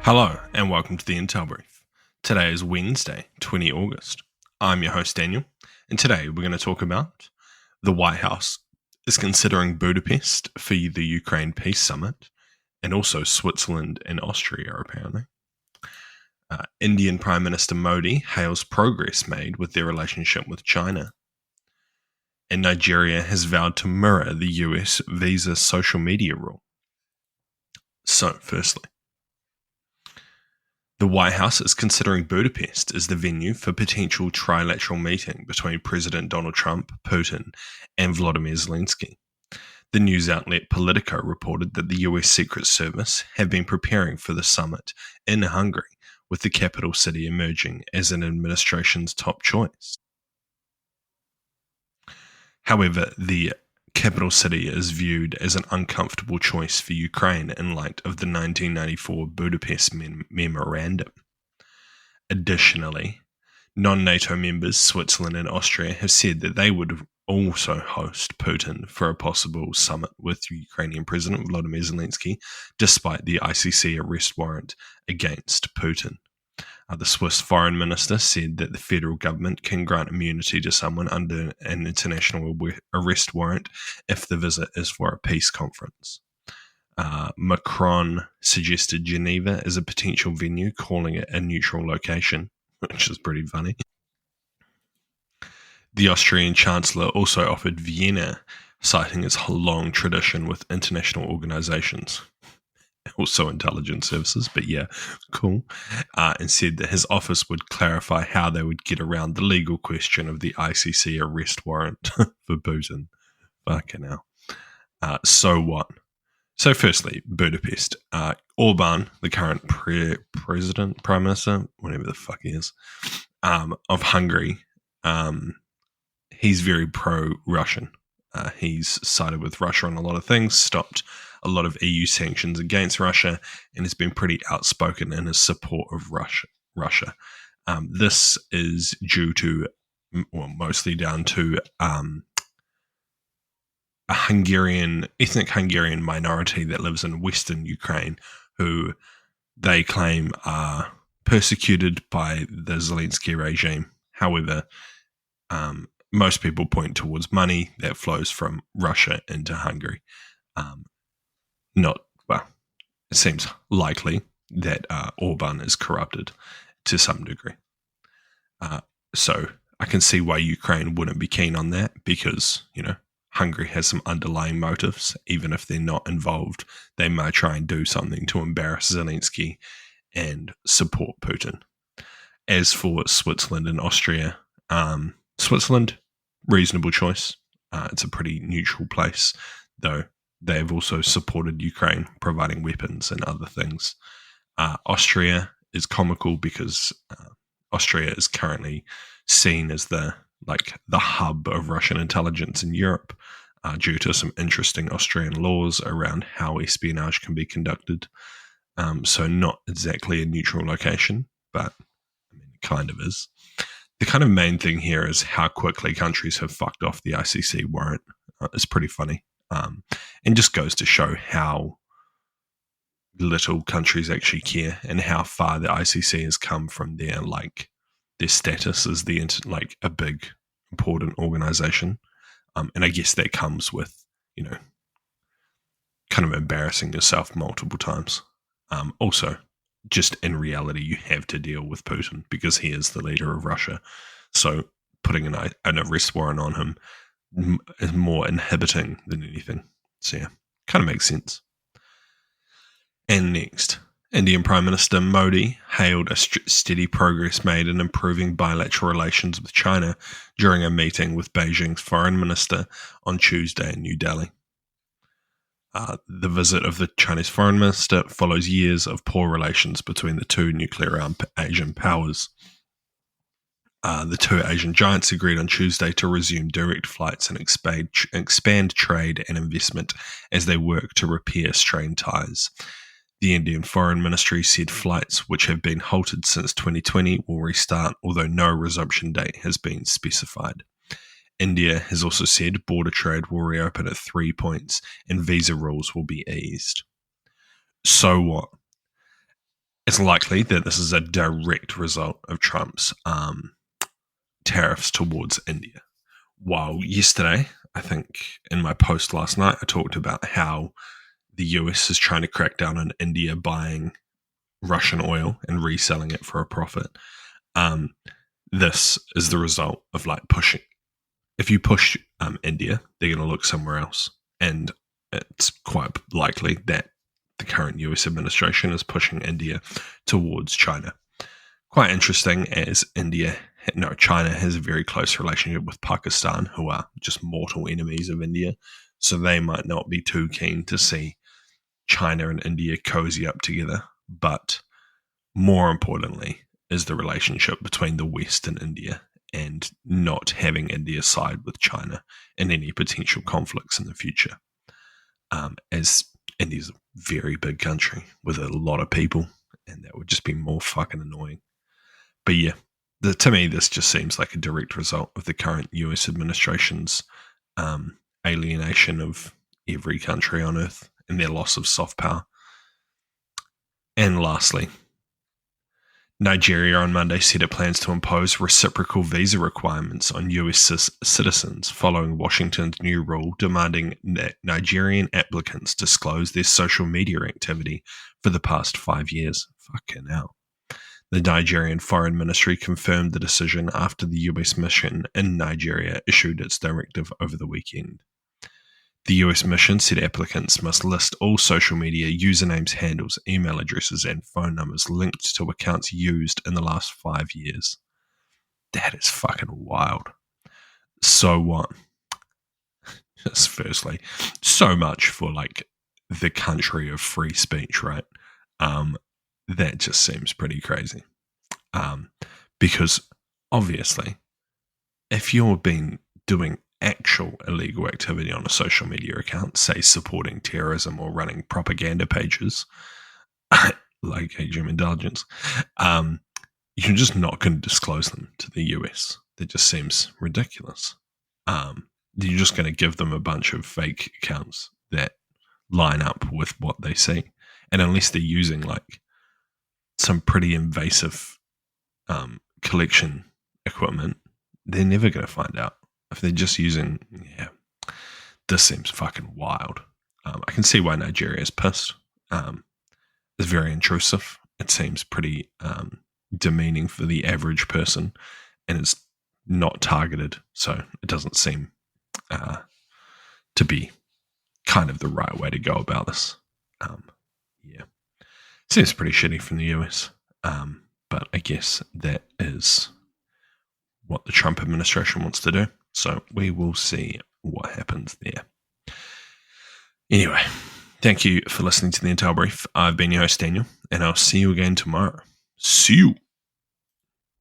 Hello and welcome to the Intel Brief. Today is Wednesday, 20 August. I'm your host Daniel, and today we're going to talk about the White House is considering Budapest for the Ukraine Peace Summit, and also Switzerland and Austria apparently. Indian Prime Minister Modi hails progress made with their relationship with China. And Nigeria has vowed to mirror the US visa social media rule. So, firstly, the White House is considering Budapest as the venue for potential trilateral meeting between President Donald Trump, Putin, and Volodymyr Zelensky. The news outlet Politico reported that the US Secret Service have been preparing for the summit in Hungary, with the capital city emerging as an administration's top choice. However, the capital city is viewed as an uncomfortable choice for Ukraine in light of the 1994 Budapest Memorandum. Additionally, non-NATO members Switzerland and Austria have said that they would also host Putin for a possible summit with Ukrainian President Volodymyr Zelensky, despite the ICC arrest warrant against Putin. The Swiss foreign minister said that the federal government can grant immunity to someone under an international arrest warrant if the visit is for a peace conference. Macron suggested Geneva as a potential venue, calling it a neutral location, which is pretty funny. The Austrian Chancellor also offered Vienna, citing its long tradition with international organizations. Also intelligence services, but yeah, cool, and said that his office would clarify how they would get around the legal question of the ICC arrest warrant for Putin. Fucking hell. So what? So firstly, Budapest. Orban, the current prime minister, whatever the fuck he is, of Hungary, he's very pro-Russian. He's sided with Russia on a lot of things, stopped a lot of EU sanctions against Russia, and has been pretty outspoken in his support of Russia. This is due to, well, mostly down to a ethnic Hungarian minority that lives in Western Ukraine, who they claim are persecuted by the Zelensky regime. However, most people point towards money that flows from Russia into Hungary. It seems likely that Orban is corrupted to some degree. So I can see why Ukraine wouldn't be keen on that, because, Hungary has some underlying motives. Even if they're not involved, they might try and do something to embarrass Zelensky and support Putin. As for Switzerland and Austria, Switzerland, reasonable choice. It's a pretty neutral place, though they have also supported Ukraine, providing weapons and other things. Austria is comical because Austria is currently seen as the hub of Russian intelligence in Europe, due to some interesting Austrian laws around how espionage can be conducted. So not exactly a neutral location, but it kind of is. The kind of main thing here is how quickly countries have fucked off the ICC warrant. It's pretty funny. And just goes to show how little countries actually care, and how far the ICC has come from their status as a big important organization. And I guess that comes with, kind of embarrassing yourself multiple times. Also, just in reality, you have to deal with Putin because he is the leader of Russia. So putting an arrest warrant on him is more inhibiting than anything. So yeah, kind of makes sense. And next, Indian Prime Minister Modi hailed a steady progress made in improving bilateral relations with China during a meeting with Beijing's foreign minister on Tuesday in New Delhi. The visit of the Chinese foreign minister follows years of poor relations between the two nuclear-armed Asian powers. The two Asian giants agreed on Tuesday to resume direct flights and expand trade and investment as they work to repair strained ties. The Indian Foreign Ministry said flights, which have been halted since 2020, will restart, although no resumption date has been specified. India has also said border trade will reopen at 3 points and visa rules will be eased. So what? it's likely that this is a direct result of Trump's tariffs towards India. While yesterday, I think in my post last night, I talked about how the US is trying to crack down on India buying Russian oil and reselling it for a profit. This is the result of like pushing. If you push India, they're going to look somewhere else. And it's quite likely that the current US administration is pushing India towards China. Quite interesting, as China has a very close relationship with Pakistan, who are just mortal enemies of India. So they might not be too keen to see China and India cozy up together. But more importantly is the relationship between the West and India, and not having India side with China in any potential conflicts in the future. As India's a very big country with a lot of people, and that would just be more fucking annoying. But yeah, to me, this just seems like a direct result of the current US administration's alienation of every country on earth and their loss of soft power. And lastly, Nigeria on Monday said it plans to impose reciprocal visa requirements on US citizens following Washington's new rule demanding that Nigerian applicants disclose their social media activity for the past 5 years. Fucking hell. The Nigerian Foreign Ministry confirmed the decision after the US mission in Nigeria issued its directive over the weekend. The US mission said applicants must list all social media usernames, handles, email addresses, and phone numbers linked to accounts used in the last 5 years. That is fucking wild. So what? Just firstly, so much for like the country of free speech, right? That just seems pretty crazy. Because obviously, if you've been doing actual illegal activity on a social media account, say supporting terrorism or running propaganda pages, like Asian Indulgence, you're just not going to disclose them to the US. That just seems ridiculous. You're just going to give them a bunch of fake accounts that line up with what they see. And unless they're using like some pretty invasive collection equipment, they're never going to find out. If they're just using, this seems fucking wild. I can see why Nigeria is pissed. It's very intrusive. It seems pretty demeaning for the average person, and it's not targeted, so it doesn't seem to be kind of the right way to go about this. Seems pretty shitty from the US, but I guess that is what the Trump administration wants to do. So we will see what happens there. Anyway, thank you for listening to the Intel Brief. I've been your host, Daniel, and I'll see you again tomorrow. See you.